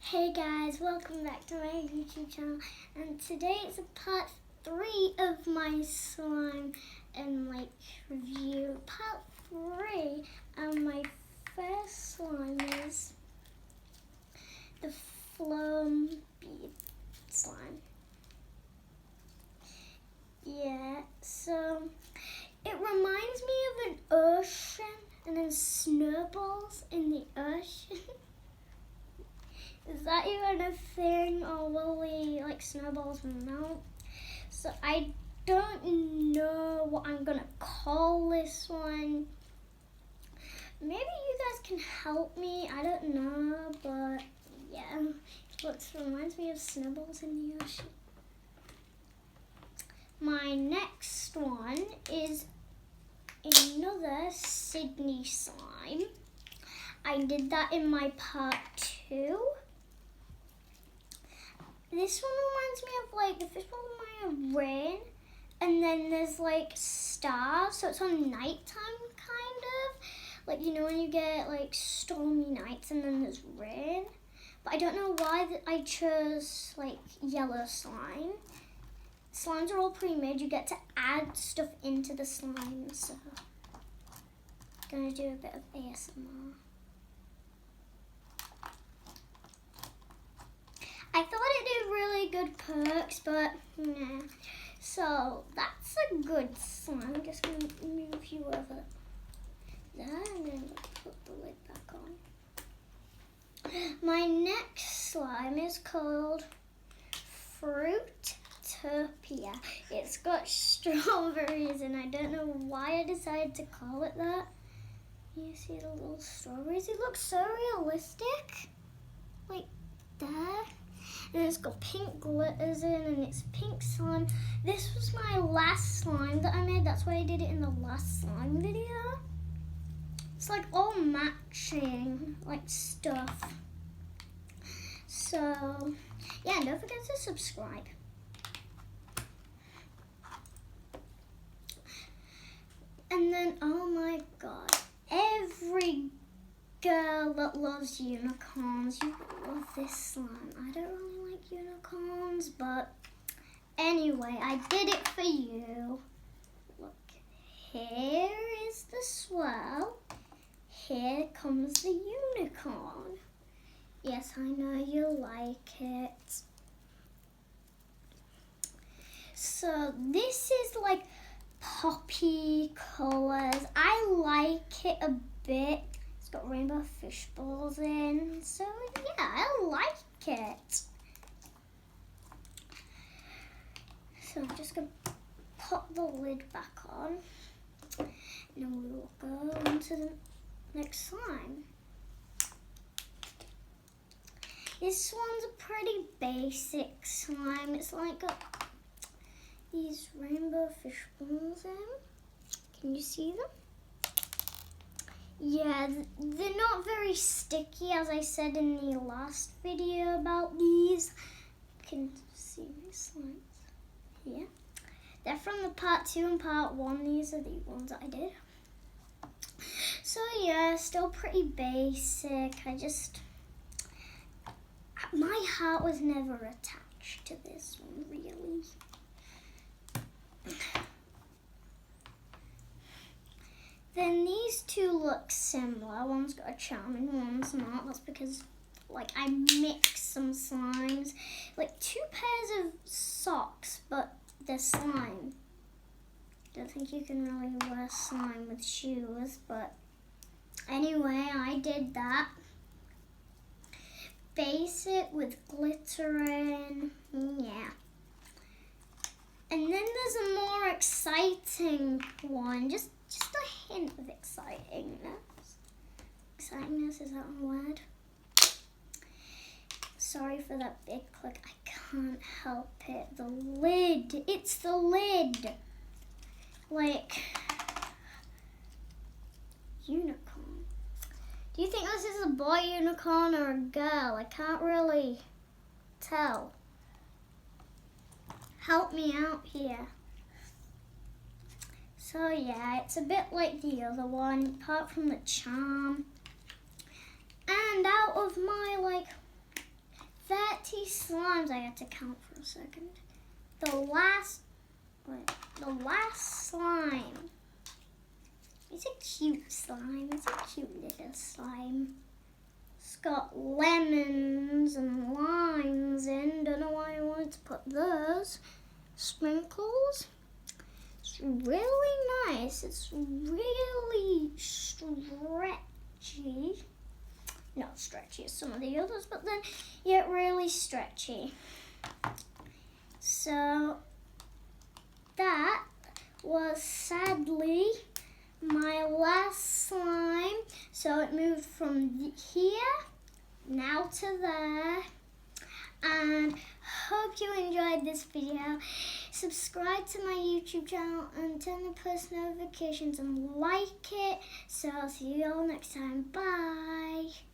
Hey guys, welcome back to my YouTube channel, and today it's a part 3 of my slime and review. Part 3, and my first slime is the foam bead slime. Yeah, so it reminds me of an ocean and then snowballs in the ocean. Is that even a thing, or will snowballs melt? So I don't know what I'm gonna call this one. Maybe you guys can help me, I don't know, but yeah. It reminds me of snowballs in the ocean. My next one is another Sydney slime. I did that in my part 2. This one reminds me of the first one reminds me of rain, and then there's stars, so it's on nighttime kind of. You know when you get stormy nights and then there's rain. But I don't know why I chose yellow slime. Slimes are all pre-made. You get to add stuff into the slime, so I'm gonna do a bit of ASMR. I thought it did really good perks, but nah. So that's a good slime. I'm just gonna move you over there and then put the lid back on. My next slime is called Fruitopia. It's got strawberries, and I don't know why I decided to call it that. You see the little strawberries? It looks so realistic. Like there. And it's got pink glitters in, and it's pink slime. This was my last slime that I made. That's why I did it in the last slime video. It's all matching stuff. So yeah, and don't forget to subscribe. And then, oh my god, every girl that loves unicorns, you love this slime. I don't really like unicorns, but anyway, I did it for you. Look, here is the swirl. Here comes the unicorn. Yes, I know you like it. So this is poppy colors. I like it a bit. It's got rainbow fish balls in, so yeah, I like it. So I'm just going to pop the lid back on, and then we will go on to the next slime. This one's a pretty basic slime. It's got these rainbow fish balls in. Can you see them? Yeah, they're not very sticky, as I said in the last video about these. You can see my slimes here. They're from the part 2 and part 1. These are the ones that I did. So yeah, still pretty basic. My heart was never attached to this one, really. Then these two look similar. One's got a charm and one's not. That's because I mixed some slimes. 2 pairs of socks, but they're slime. Don't think you can really wear slime with shoes, but anyway, I did that. Base it with glitter in. Yeah. And then there's a more exciting one. Just a hint of excitingness. Excitingness, is that a word? Sorry for that big click. I can't help it. The lid. It's the lid. Unicorn. Do you think this is a boy unicorn or a girl? I can't really tell. Help me out here. So yeah, it's a bit like the other one, apart from the charm. And out of my slimes. I had to count for a second. The last slime. It's a cute slime. It's a cute little slime. It's got lemons and limes in. Don't know why I wanted to put those. Sprinkles. It's really nice. It's really stretchy. Not stretchy as some of the others, but then yet really stretchy. So that was sadly my last slime. So it moved from here now to there. And hope you enjoyed this video. Subscribe to my YouTube channel and turn on post notifications and like it. So I'll see you all next time. Bye.